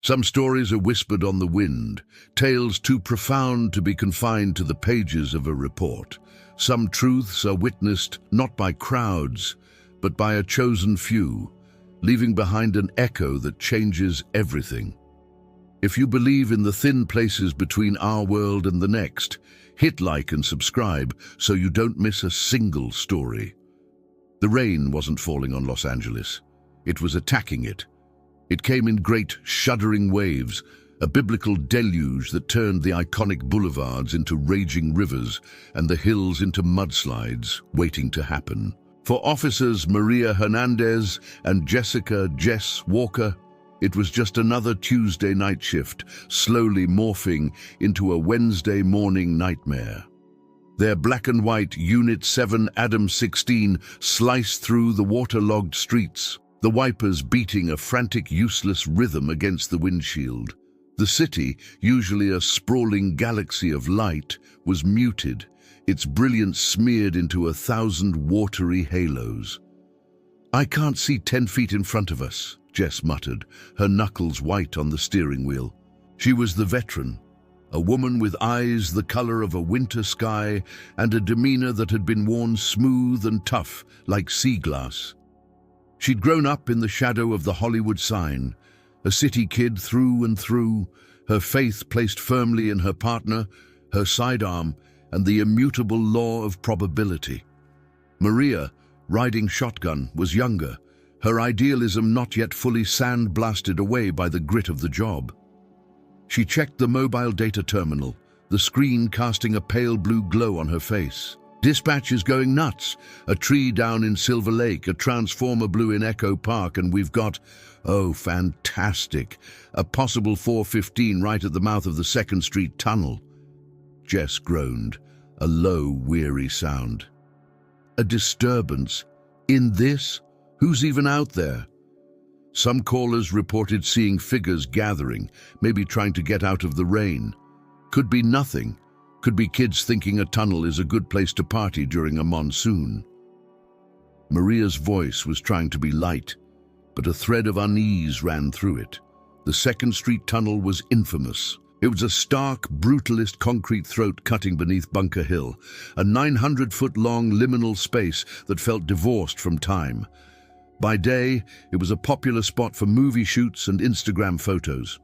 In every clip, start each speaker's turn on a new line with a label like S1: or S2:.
S1: Some stories are whispered on the wind, tales too profound to be confined to the pages of a report. Some truths are witnessed not by crowds, but by a chosen few, leaving behind an echo that changes everything. If you believe in the thin places between our world and the next, hit like and subscribe so you don't miss a single story. The rain wasn't falling on Los Angeles. It was attacking it. It came in great, shuddering waves, a biblical deluge that turned the iconic boulevards into raging rivers and the hills into mudslides waiting to happen. For officers Maria Hernandez and Jessica "Jess" Walker, it was just another Tuesday night shift, slowly morphing into a Wednesday morning nightmare. Their black and white Unit 7 Adam 16 sliced through the waterlogged streets, the wipers beating a frantic, useless rhythm against the windshield. The city, usually a sprawling galaxy of light, was muted, its brilliance smeared into 1,000 watery halos. "I can't see 10 feet in front of us," Jess muttered, her knuckles white on the steering wheel. She was the veteran, a woman with eyes the color of a winter sky and a demeanor that had been worn smooth and tough like sea glass. She'd grown up in the shadow of the Hollywood sign, a city kid through and through, her faith placed firmly in her partner, her sidearm, and the immutable law of probability. Maria, riding shotgun, was younger, her idealism not yet fully sandblasted away by the grit of the job. She checked the mobile data terminal, the screen casting a pale blue glow on her face. "Dispatch is going nuts. A tree down in Silver Lake, a transformer blew in Echo Park, and we've got, oh, fantastic, a possible 415 right at the mouth of the 2nd Street tunnel." Jess groaned, a low, weary sound. "A disturbance? In this? Who's even out there?" Some callers reported seeing figures gathering, maybe trying to get out of the rain. Could be nothing. Could be kids thinking a tunnel is a good place to party during a monsoon. Maria's voice was trying to be light, but a thread of unease ran through it. The 2nd Street tunnel was infamous. It was a stark, brutalist concrete throat cutting beneath Bunker Hill, a 900-foot-long liminal space that felt divorced from time. By day, it was a popular spot for movie shoots and Instagram photos.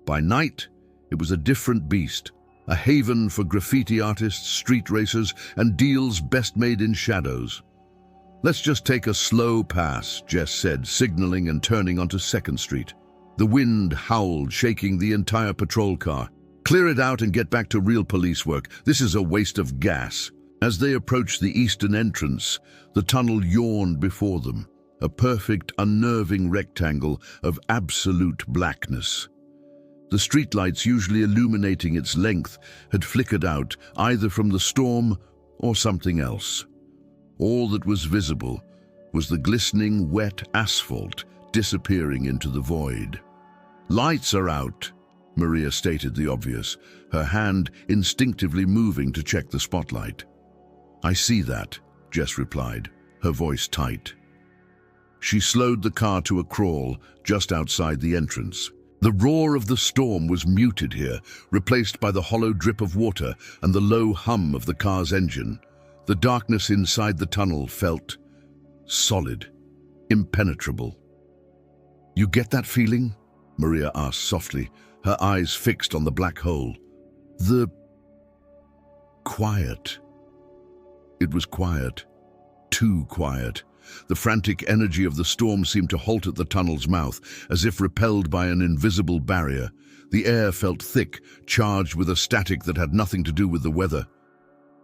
S1: By night, it was a different beast, a haven for graffiti artists, street racers, and deals best made in shadows. "Let's just take a slow pass," Jess said, signaling and turning onto 2nd Street. The wind howled, shaking the entire patrol car. "Clear it out and get back to real police work. This is a waste of gas." As they approached the eastern entrance, the tunnel yawned before them, a perfect, unnerving rectangle of absolute blackness. The streetlights usually illuminating its length had flickered out, either from the storm or something else. All that was visible was the glistening, wet asphalt disappearing into the void. "Lights are out," Maria stated the obvious, her hand instinctively moving to check the spotlight. "I see that," Jess replied, her voice tight. She slowed the car to a crawl just outside the entrance. The roar of the storm was muted here, replaced by the hollow drip of water and the low hum of the car's engine. The darkness inside the tunnel felt solid, impenetrable. "You get that feeling?" Maria asked softly, her eyes fixed on the black hole. "The quiet." It was quiet, too quiet. The frantic energy of the storm seemed to halt at the tunnel's mouth, as if repelled by an invisible barrier. The air felt thick, charged with a static that had nothing to do with the weather.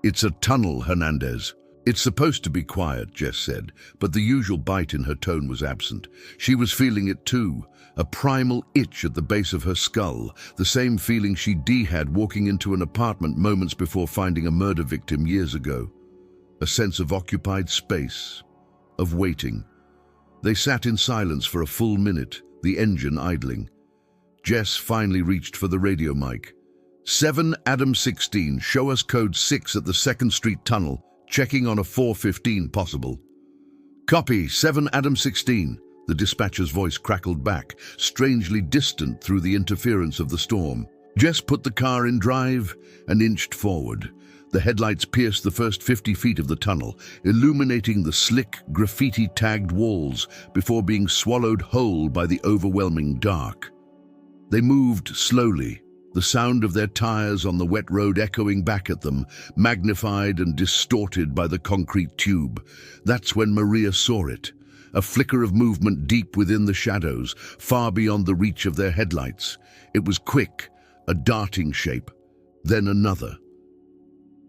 S1: "It's a tunnel, Hernandez." "It's supposed to be quiet," Jess said, but the usual bite in her tone was absent. She was feeling it too, a primal itch at the base of her skull, the same feeling she had walking into an apartment moments before finding a murder victim years ago. A sense of occupied space, of waiting. They sat in silence for a full minute, the engine idling. Jess finally reached for the radio mic. 7 Adam 16, show us code 6 at the 2nd Street tunnel, checking on a 415 possible." "Copy, 7 Adam 16. The dispatcher's voice crackled back, strangely distant through the interference of the storm. Jess put the car in drive and inched forward. The headlights pierced the first 50 feet of the tunnel, illuminating the slick, graffiti-tagged walls before being swallowed whole by the overwhelming dark. They moved slowly, the sound of their tires on the wet road echoing back at them, magnified and distorted by the concrete tube. That's when Maria saw it. A flicker of movement deep within the shadows, far beyond the reach of their headlights. It was quick, a darting shape, then another.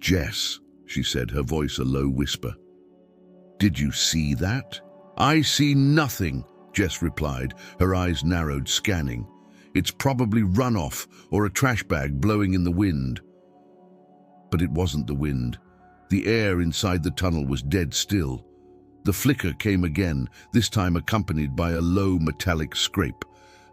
S1: "Jess," she said, her voice a low whisper. "Did you see that?" "I see nothing," Jess replied, her eyes narrowed, scanning. "It's probably runoff or a trash bag blowing in the wind." But it wasn't the wind. The air inside the tunnel was dead still. The flicker came again, this time accompanied by a low metallic scrape,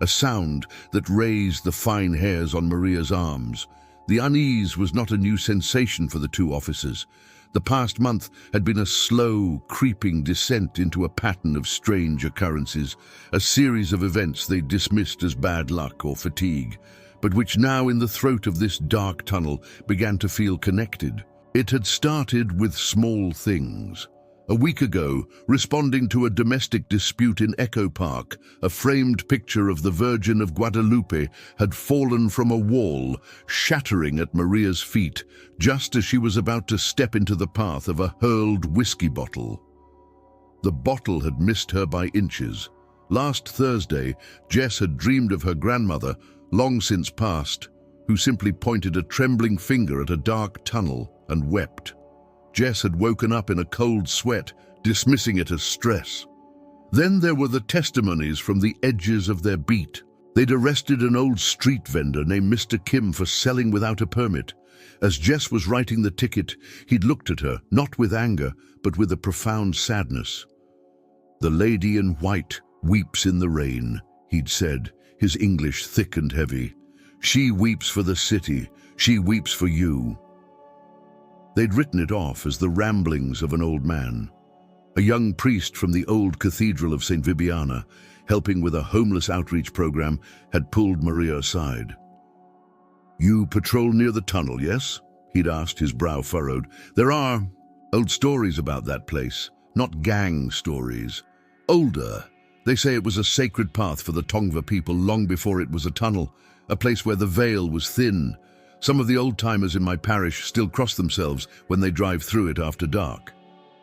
S1: a sound that raised the fine hairs on Maria's arms. The unease was not a new sensation for the two officers. The past month had been a slow, creeping descent into a pattern of strange occurrences, a series of events they dismissed as bad luck or fatigue, but which now in the throat of this dark tunnel began to feel connected. It had started with small things. A week ago, responding to a domestic dispute in Echo Park, a framed picture of the Virgin of Guadalupe had fallen from a wall, shattering at Maria's feet, just as she was about to step into the path of a hurled whiskey bottle. The bottle had missed her by inches. Last Thursday, Jess had dreamed of her grandmother, long since passed, who simply pointed a trembling finger at a dark tunnel and wept. Jess had woken up in a cold sweat, dismissing it as stress. Then there were the testimonies from the edges of their beat. They'd arrested an old street vendor named Mr. Kim for selling without a permit. As Jess was writing the ticket, he'd looked at her, not with anger, but with a profound sadness. "The lady in white weeps in the rain," he'd said, his English thick and heavy. "She weeps for the city. She weeps for you." They'd written it off as the ramblings of an old man. A young priest from the old cathedral of St. Vibiana, helping with a homeless outreach program, had pulled Maria aside. "You patrol near the tunnel, yes?" he'd asked, his brow furrowed. "There are old stories about that place, not gang stories. Older. They say it was a sacred path for the Tongva people long before it was a tunnel, a place where the veil was thin. Some of the old-timers in my parish still cross themselves when they drive through it after dark."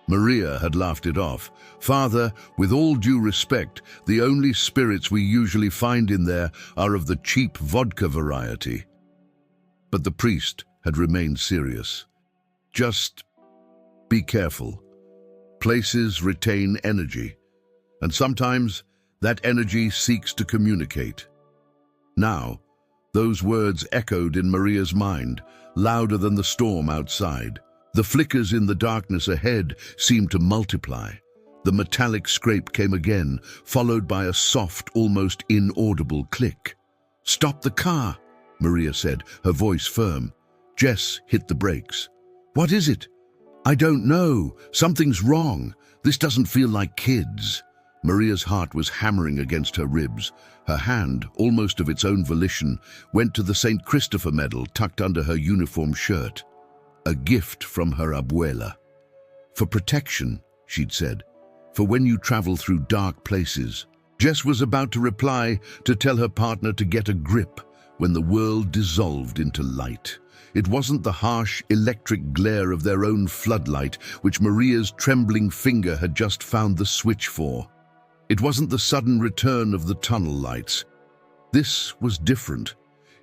S1: Maria had laughed it off. "Father, with all due respect, the only spirits we usually find in there are of the cheap vodka variety." But the priest had remained serious. "Just be careful. Places retain energy, and sometimes that energy seeks to communicate." Now, those words echoed in Maria's mind, louder than the storm outside. The flickers in the darkness ahead seemed to multiply. The metallic scrape came again, followed by a soft, almost inaudible click. "Stop the car," Maria said, her voice firm. Jess hit the brakes. "What is it?" "I don't know. Something's wrong. This doesn't feel like kids." Maria's heart was hammering against her ribs. Her hand, almost of its own volition, went to the St. Christopher medal tucked under her uniform shirt. A gift from her abuela. "For protection," she'd said, "for when you travel through dark places." Jess was about to reply, to tell her partner to get a grip, when the world dissolved into light. It wasn't the harsh electric glare of their own floodlight, which Maria's trembling finger had just found the switch for. It wasn't the sudden return of the tunnel lights. This was different.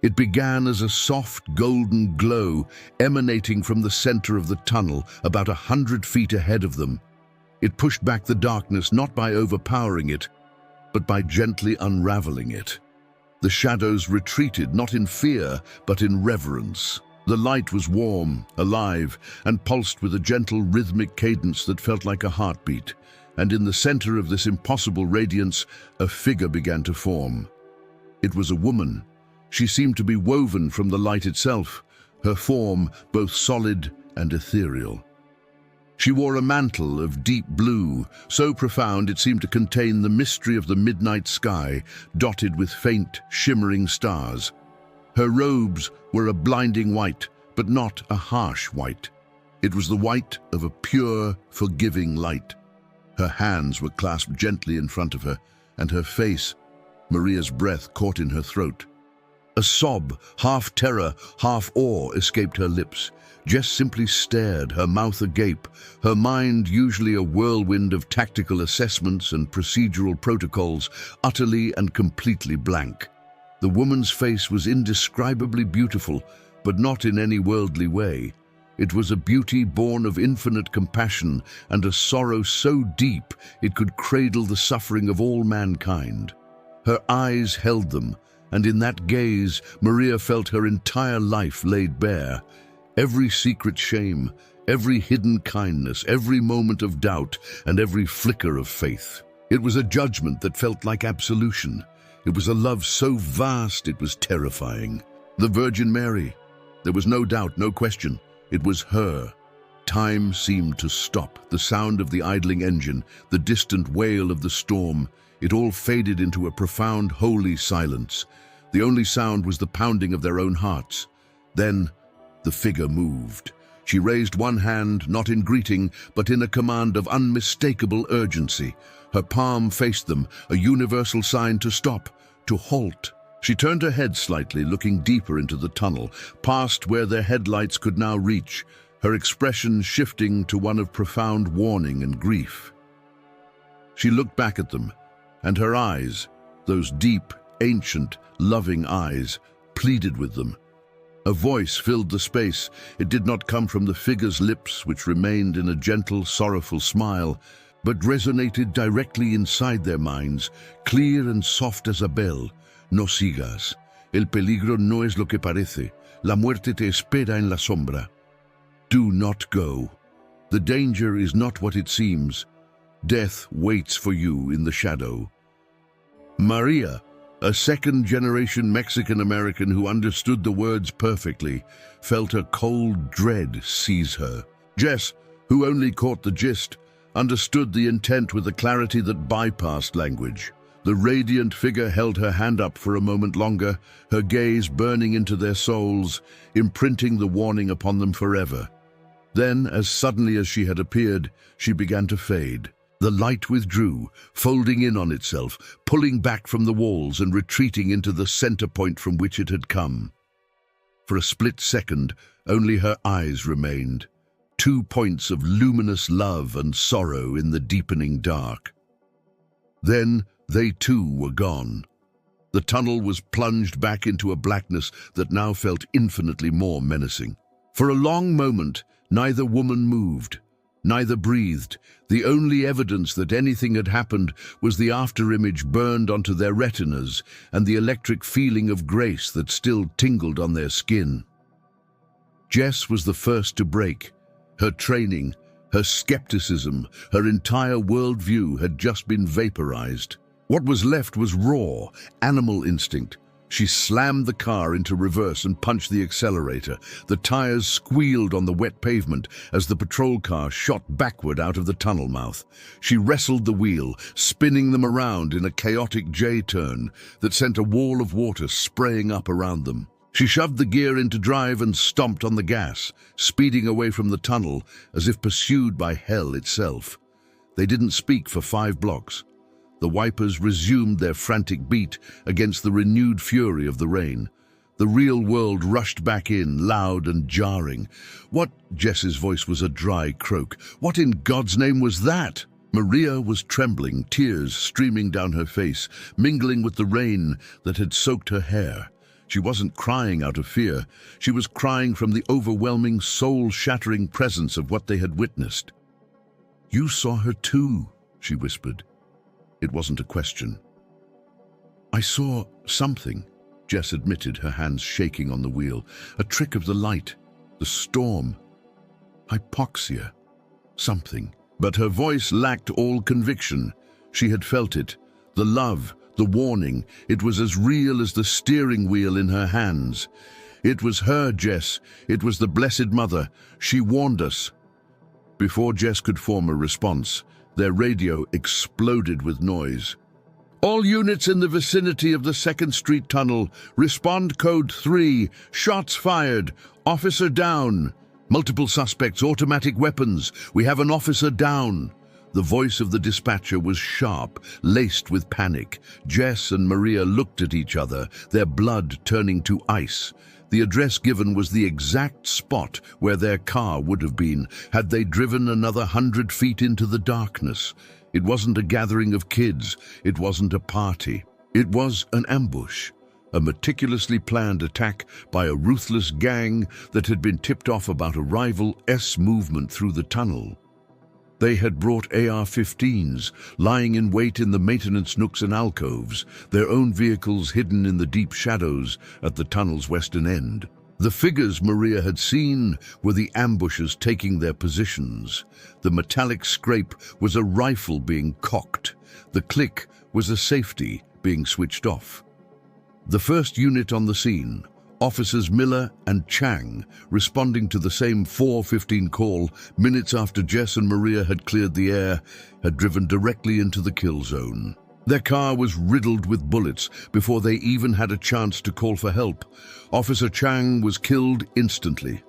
S1: It began as a soft golden glow emanating from the center of the tunnel, about 100 feet ahead of them. It pushed back the darkness not by overpowering it, but by gently unraveling it. The shadows retreated, not in fear, but in reverence. The light was warm, alive, and pulsed with a gentle rhythmic cadence that felt like a heartbeat. And in the center of this impossible radiance, a figure began to form. It was a woman. She seemed to be woven from the light itself, her form both solid and ethereal. She wore a mantle of deep blue, so profound it seemed to contain the mystery of the midnight sky, dotted with faint, shimmering stars. Her robes were a blinding white, but not a harsh white. It was the white of a pure, forgiving light. Her hands were clasped gently in front of her, and her face, Maria's breath caught in her throat. A sob, half terror, half awe, escaped her lips. Jess simply stared, her mouth agape, her mind, usually a whirlwind of tactical assessments and procedural protocols, utterly and completely blank. The woman's face was indescribably beautiful, but not in any worldly way. It was a beauty born of infinite compassion and a sorrow so deep it could cradle the suffering of all mankind. Her eyes held them, and in that gaze Maria felt her entire life laid bare. Every secret shame, every hidden kindness, every moment of doubt, and every flicker of faith. It was a judgment that felt like absolution. It was a love so vast it was terrifying. The Virgin Mary. There was no doubt, no question. It was her. Time seemed to stop. The sound of the idling engine, the distant wail of the storm, it all faded into a profound, holy silence. The only sound was the pounding of their own hearts. Then the figure moved. She raised one hand, not in greeting, but in a command of unmistakable urgency. Her palm faced them, a universal sign to stop, to halt. She turned her head slightly, looking deeper into the tunnel, past where their headlights could now reach, her expression shifting to one of profound warning and grief. She looked back at them, and her eyes, those deep, ancient, loving eyes, pleaded with them. A voice filled the space. It did not come from the figure's lips, which remained in a gentle, sorrowful smile, but resonated directly inside their minds, clear and soft as a bell. No sigas. El peligro no es lo que parece. La muerte te espera en la sombra. Do not go. The danger is not what it seems. Death waits for you in the shadow. Maria, a second-generation Mexican-American who understood the words perfectly, felt a cold dread seize her. Jess, who only caught the gist, understood the intent with a clarity that bypassed language. The radiant figure held her hand up for a moment longer, her gaze burning into their souls, imprinting the warning upon them forever. Then, as suddenly as she had appeared, she began to fade. The light withdrew, folding in on itself, pulling back from the walls and retreating into the center point from which it had come. For a split second, only her eyes remained, 2 points of luminous love and sorrow in the deepening dark. Then they too were gone. The tunnel was plunged back into a blackness that now felt infinitely more menacing. For a long moment, neither woman moved, neither breathed. The only evidence that anything had happened was the afterimage burned onto their retinas and the electric feeling of grace that still tingled on their skin. Jess was the first to break. Her training, her skepticism, her entire worldview had just been vaporized. What was left was raw, animal instinct. She slammed the car into reverse and punched the accelerator. The tires squealed on the wet pavement as the patrol car shot backward out of the tunnel mouth. She wrestled the wheel, spinning them around in a chaotic J-turn that sent a wall of water spraying up around them. She shoved the gear into drive and stomped on the gas, speeding away from the tunnel as if pursued by hell itself. They didn't speak for 5 blocks. The wipers resumed their frantic beat against the renewed fury of the rain. The real world rushed back in, loud and jarring. What? Jess's voice was a dry croak. What in God's name was that? Maria was trembling, tears streaming down her face, mingling with the rain that had soaked her hair. She wasn't crying out of fear. She was crying from the overwhelming, soul-shattering presence of what they had witnessed. "You saw her too," she whispered. It wasn't a question. "I saw something," Jess admitted, her hands shaking on the wheel. "A trick of the light, the storm, hypoxia, something." But her voice lacked all conviction. She had felt it, the love, the warning. It was as real as the steering wheel in her hands. It was her, Jess. It was the Blessed Mother. She warned us. Before Jess could form a response, their radio exploded with noise. "All units in the vicinity of the 2nd Street Tunnel, respond code 3, shots fired, officer down. Multiple suspects, automatic weapons, we have an officer down." The voice of the dispatcher was sharp, laced with panic. Jess and Maria looked at each other, their blood turning to ice. The address given was the exact spot where their car would have been had they driven another 100 feet into the darkness. It wasn't a gathering of kids, it wasn't a party. It was an ambush, a meticulously planned attack by a ruthless gang that had been tipped off about a rival S movement through the tunnel. They had brought AR-15s, lying in wait in the maintenance nooks and alcoves, their own vehicles hidden in the deep shadows at the tunnel's western end. The figures Maria had seen were the ambushers taking their positions. The metallic scrape was a rifle being cocked. The click was a safety being switched off. The first unit on the scene, Officers Miller and Chang, responding to the same 4:15 call minutes after Jess and Maria had cleared the air, had driven directly into the kill zone. Their car was riddled with bullets before they even had a chance to call for help. Officer Chang was killed instantly.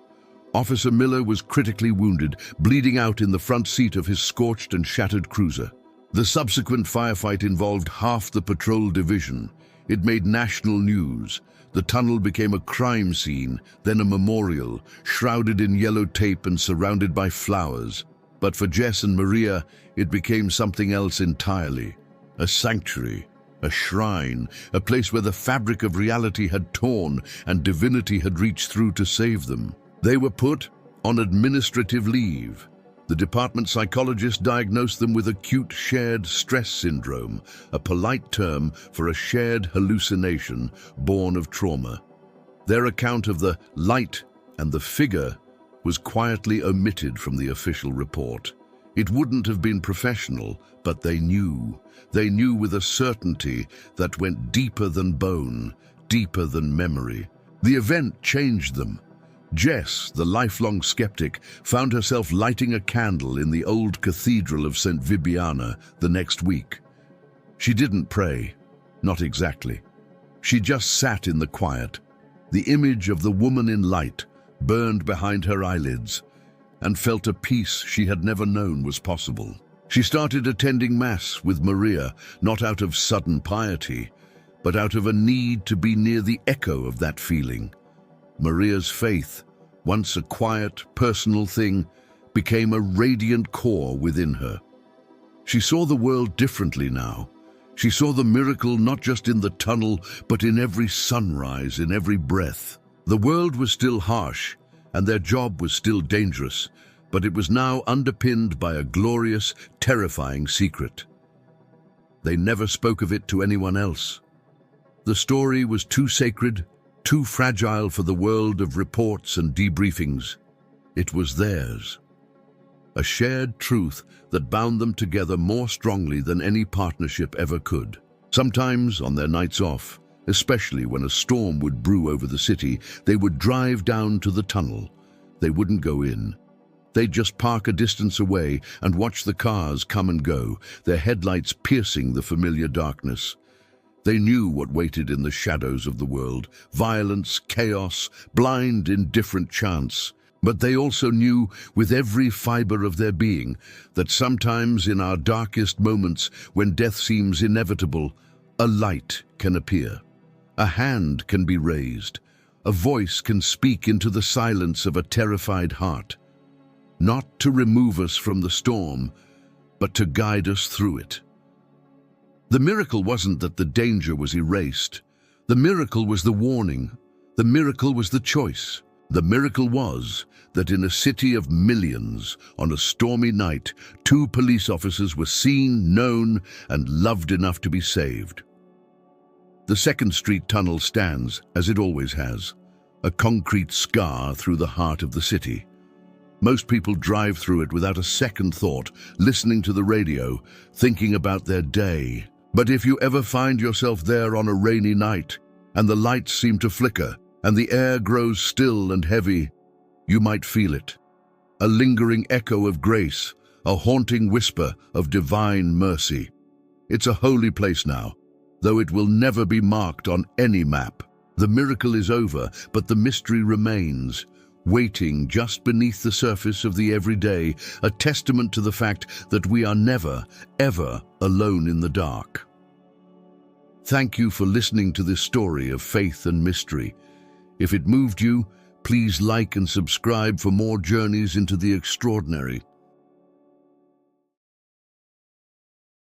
S1: Officer Miller was critically wounded, bleeding out in the front seat of his scorched and shattered cruiser. The subsequent firefight involved half the patrol division. It made national news. The tunnel became a crime scene, then a memorial, shrouded in yellow tape and surrounded by flowers. But for Jess and Maria, it became something else entirely. A sanctuary, a shrine, a place where the fabric of reality had torn and divinity had reached through to save them. They were put on administrative leave. The department psychologist diagnosed them with acute shared stress syndrome, a polite term for a shared hallucination born of trauma. Their account of the light and the figure was quietly omitted from the official report. It wouldn't have been professional, but they knew. They knew with a certainty that went deeper than bone, deeper than memory. The event changed them. Jess, the lifelong skeptic, found herself lighting a candle in the old cathedral of St. Vibiana the next week. She didn't pray, not exactly. She just sat in the quiet. The image of the woman in light burned behind her eyelids, and felt a peace she had never known was possible. She started attending Mass with Maria, not out of sudden piety, but out of a need to be near the echo of that feeling. Maria's faith, once a quiet, personal thing, became a radiant core within her. She saw the world differently now. She saw the miracle not just in the tunnel, but in every sunrise, in every breath. The world was still harsh, and their job was still dangerous, but it was now underpinned by a glorious, terrifying secret. They never spoke of it to anyone else. The story was too sacred, too fragile for the world of reports and debriefings. It was theirs. A shared truth that bound them together more strongly than any partnership ever could. Sometimes, on their nights off, especially when a storm would brew over the city, they would drive down to the tunnel. They wouldn't go in. They'd just park a distance away and watch the cars come and go, their headlights piercing the familiar darkness. They knew what waited in the shadows of the world: violence, chaos, blind, indifferent chance. But they also knew, with every fiber of their being, that sometimes in our darkest moments, when death seems inevitable, a light can appear. A hand can be raised. A voice can speak into the silence of a terrified heart. Not to remove us from the storm, but to guide us through it. The miracle wasn't that the danger was erased. The miracle was the warning. The miracle was the choice. The miracle was that in a city of millions, on a stormy night, 2 police officers were seen, known, and loved enough to be saved. The 2nd Street Tunnel stands, as it always has, a concrete scar through the heart of the city. Most people drive through it without a second thought, listening to the radio, thinking about their day. But if you ever find yourself there on a rainy night, and the lights seem to flicker, and the air grows still and heavy, you might feel it. a lingering echo of grace, a haunting whisper of divine mercy. It's a holy place now, though it will never be marked on any map. The miracle is over, but the mystery remains, waiting just beneath the surface of the everyday, a testament to the fact that we are never, ever alone in the dark. Thank you for listening to this story of faith and mystery. If it moved you, please like and subscribe for more journeys into the extraordinary.